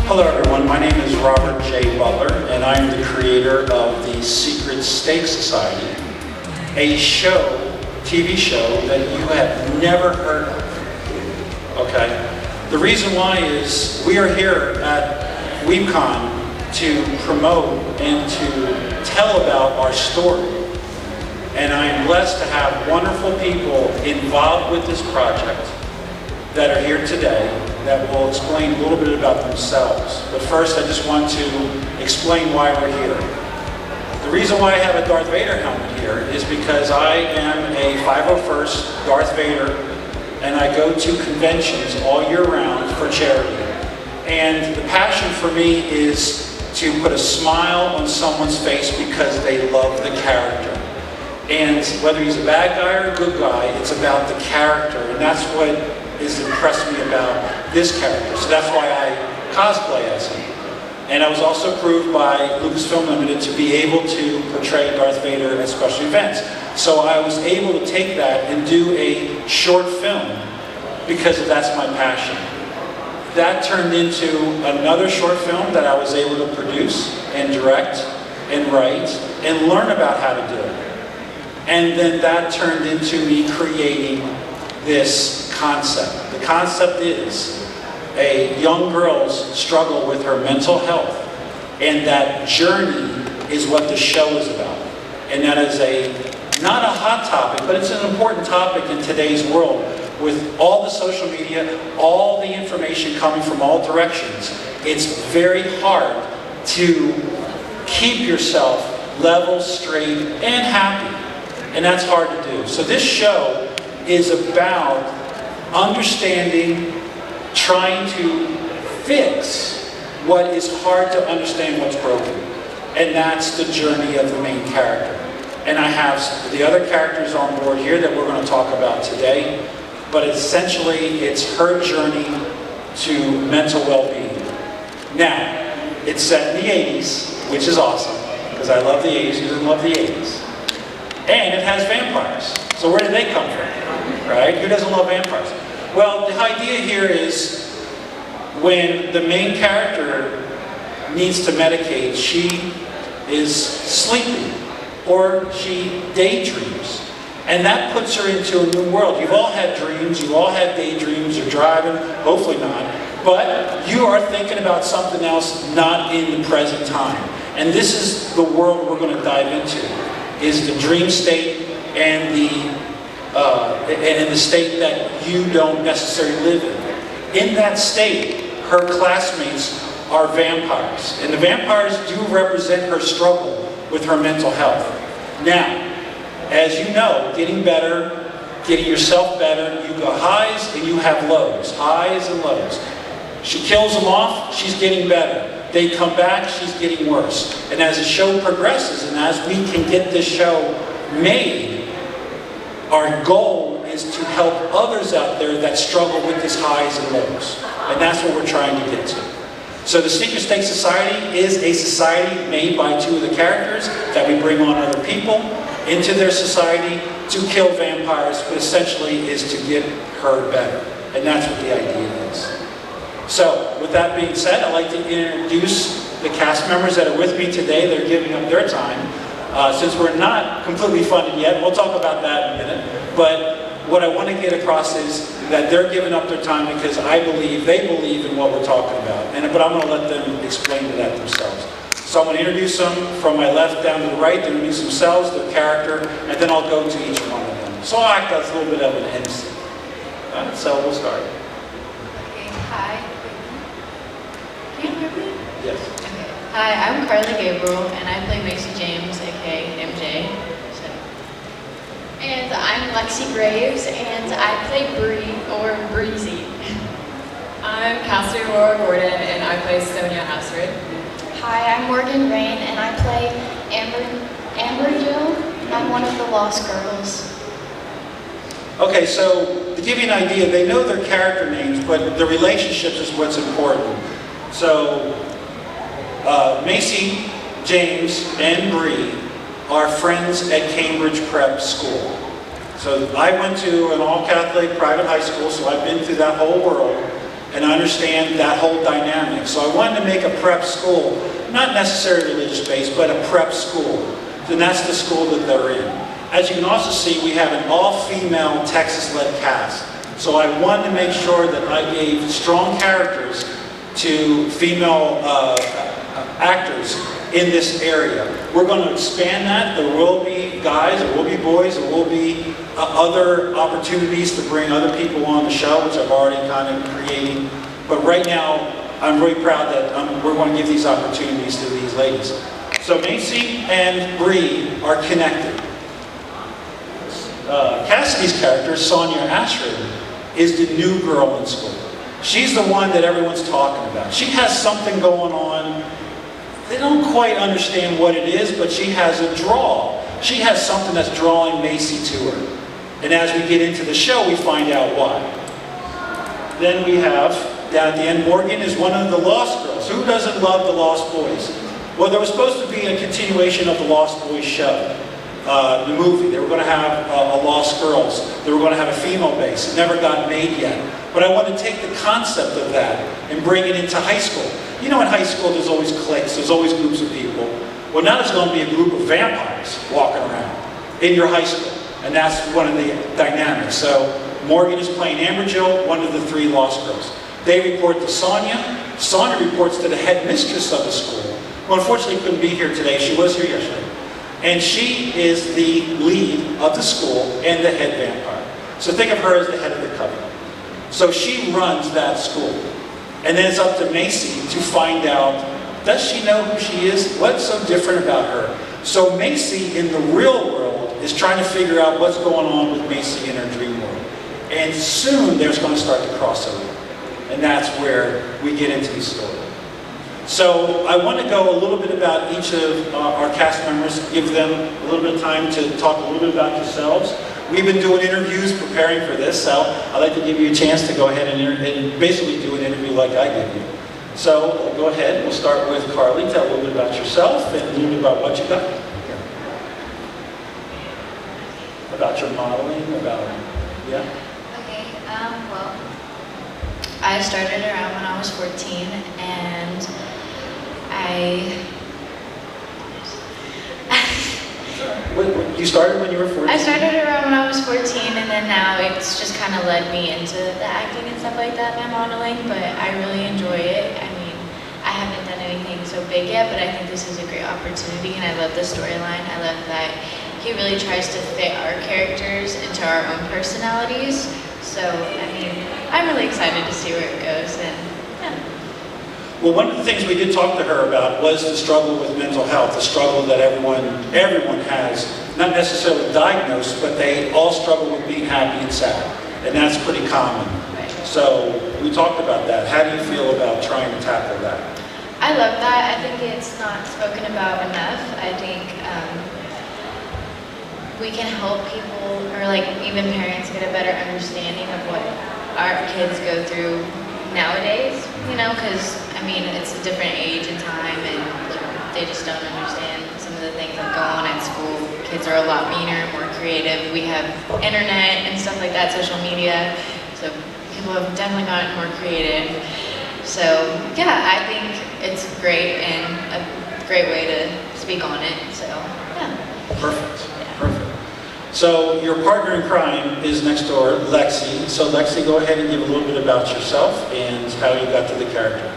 Hello everyone, my name is Robert J. Butler, and I am the creator of the Secret Stake Society, a show, TV show, that you have never heard of, okay? The reason why is we are here at WeebCon to promote and to tell about our story. And I am blessed to have wonderful people involved with this project that are here today that will explain a little bit about themselves. But first, I just want to explain why we're here. The reason why I have a Darth Vader helmet here is because I am a 501st Darth Vader, and I go to conventions all year round for charity. And the passion for me is to put a smile on someone's face because they love the character. And whether he's a bad guy or a good guy, it's about the character, and that's what is impressed me about this character. So that's why I cosplay as him. And I was also approved by Lucasfilm Limited to be able to portray Darth Vader at special events. So I was able to take that and do a short film because that's my passion. That turned into another short film that I was able to produce and direct and write and learn about how to do it. And then that turned into me creating this concept. The concept is a young girl's struggle with her mental health, and that journey is what the show is about. And that is not a hot topic, but it's an important topic in today's world with all the social media, all the information coming from all directions. It's very hard to keep yourself level, straight, and happy. And that's hard to do. So this show is about understanding, trying to fix what is hard to understand what's broken. And that's the journey of the main character. And I have the other characters on board here that we're going to talk about today. But essentially, it's her journey to mental well-being. Now, it's set in the 80s, which is awesome, because I love the 80s, you love the 80s. And it has vampires. So where did they come from? Right? Who doesn't love vampires? Well, the idea here is when the main character needs to medicate, she is sleeping or she daydreams. And that puts her into a new world. You've all had dreams, you've all had daydreams, you're driving, hopefully not. But you are thinking about something else not in the present time. And this is the world we're going to dive into. Is the dream state and in the state that you don't necessarily live in. In that state, her classmates are vampires. And the vampires do represent her struggle with her mental health. Now, as you know, getting better, getting yourself better, you go highs and you have lows. Highs and lows. She kills them off, she's getting better. They come back, she's getting worse. And as the show progresses, and as we can get this show made, our goal is to help others out there that struggle with these highs and lows. And that's what we're trying to get to. So the Secret Stake Society is a society made by two of the characters that we bring on other people into their society to kill vampires, but essentially is to get her better. And that's what the idea is. So, with that being said, I'd like to introduce the cast members that are with me today. They're giving up their time. Since we're not completely funded yet, we'll talk about that in a minute. But what I want to get across is that they're giving up their time because they believe in what we're talking about. But I'm going to let them explain to that themselves. So I'm going to introduce them from my left down to the right. They'll introduce themselves, their character, and then I'll go to each one of them. So I'll act as a little bit of an MC. So we'll start. Okay, hi. Can you hear me? Yes. Okay. Hi, I'm Karli Gabrel, and I play Macy James, aka MJ. And I'm Lexi Graves, and I play Bree, or Breezy. I'm Cassidy Aurora Gordon, and I play Sonya Asrid. Hi, I'm Morgan Raine, and I play Amberjill. I'm one of the Lost Girls. Okay, so to give you an idea, they know their character names, but the relationships is what's important. So, Macy James and Bree are friends at Cambridge Prep School. So I went to an all-Catholic private high school, so I've been through that whole world. and I understand that whole dynamic. So I wanted to make a prep school, not necessarily religious-based, but a prep school. And that's the school that they're in. As you can also see, we have an all-female Texas-led cast. So I wanted to make sure that I gave strong characters to female actors in this area. We're going to expand that. There will be guys, there will be boys, there will be other opportunities to bring other people on the show, which I've already kind of creating. But right now, I'm really proud that we're going to give these opportunities to these ladies. So Macy and Bree are connected. Cassidy's character, Sonya Asrid, is the new girl in school. She's the one that everyone's talking about. She has something going on. They don't quite understand what it is, but she has a draw. She has something that's drawing Macy to her. And as we get into the show, we find out why. Then we have, down at the end, Morgan is one of the Lost Girls. Who doesn't love the Lost Boys? Well, there was supposed to be a continuation of the Lost Boys show. The movie. They were going to have a Lost Girls. They were going to have a female base. It never got made yet. But I want to take the concept of that and bring it into high school. You know, in high school there's always cliques, there's always groups of people. Well, now there's going to be a group of vampires walking around in your high school. And that's one of the dynamics. So Morgan is playing Amberjill, one of the 3 Lost Girls. They report to Sonya. Sonya reports to the headmistress of the school. Well, unfortunately couldn't be here today. She was here yesterday. And she is the lead of the school and the head vampire. So think of her as the head of the coven. So she runs that school. And then it's up to Macy to find out, does she know who she is? What's so different about her? So Macy in the real world is trying to figure out what's going on with Macy in her dream world. And soon there's going to start the crossover. And that's where we get into the story. So I want to go a little bit about each of our cast members, give them a little bit of time to talk a little bit about yourselves. We've been doing interviews preparing for this, so I'd like to give you a chance to go ahead and basically do an interview like I did you. So go ahead, we'll start with Karli. Tell a little bit about yourself and a little bit about what you got. About your modeling, about, yeah? Okay, well, I started around when I was 14, and You started when you were 14? I started around when I was 14, and then now it's just kind of led me into the acting and stuff like that, my modeling, but I really enjoy it. I mean, I haven't done anything so big yet, but I think this is a great opportunity, and I love the storyline. I love that he really tries to fit our characters into our own personalities. So, I mean, I'm really excited to see where it goes, and yeah. Well, one of the things we did talk to her about was the struggle with mental health, the struggle that everyone has, not necessarily diagnosed, but they all struggle with being happy and sad, and that's pretty common. Right. So we talked about that. How do you feel about trying to tackle that? I love that. I think it's not spoken about enough. I think we can help people, or like even parents, get a better understanding of what our kids go through nowadays, you know, because I mean it's a different age and time, and they just don't understand some of the things that go on at school. Kids are a lot meaner, more creative. We have internet and stuff like that, social media, so people have definitely gotten more creative. So yeah, I think it's great and a great way to speak on it. So yeah. Perfect. Yeah. Perfect. So your partner in crime is next door, Lexi. So Lexi, go ahead and give a little bit about yourself and how you got to the character.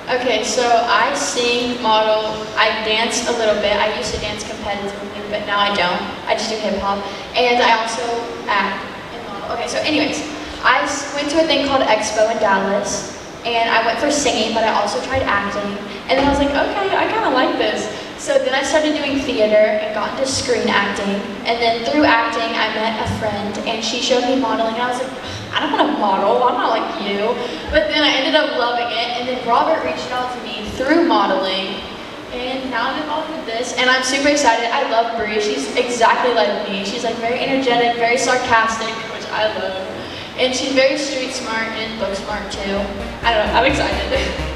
Okay, so I sing, model, I dance a little bit. I used to dance competitively, but now I don't. I just do hip hop. And I also act and model. Okay, so anyways, I went to a thing called Expo in Dallas, and I went for singing, but I also tried acting. And then I was like, okay, I kind of like this. So then I started doing theater and got into screen acting. And then through acting, I met a friend, and she showed me modeling. And I was like, I don't want to model, I'm not like you. But then I ended up loving it. And then Robert reached out to me through modeling. And now I'm involved with this, and I'm super excited. I love Bree. She's exactly like me. She's like very energetic, very sarcastic, which I love. And she's very street smart and book smart too. I don't know, I'm excited.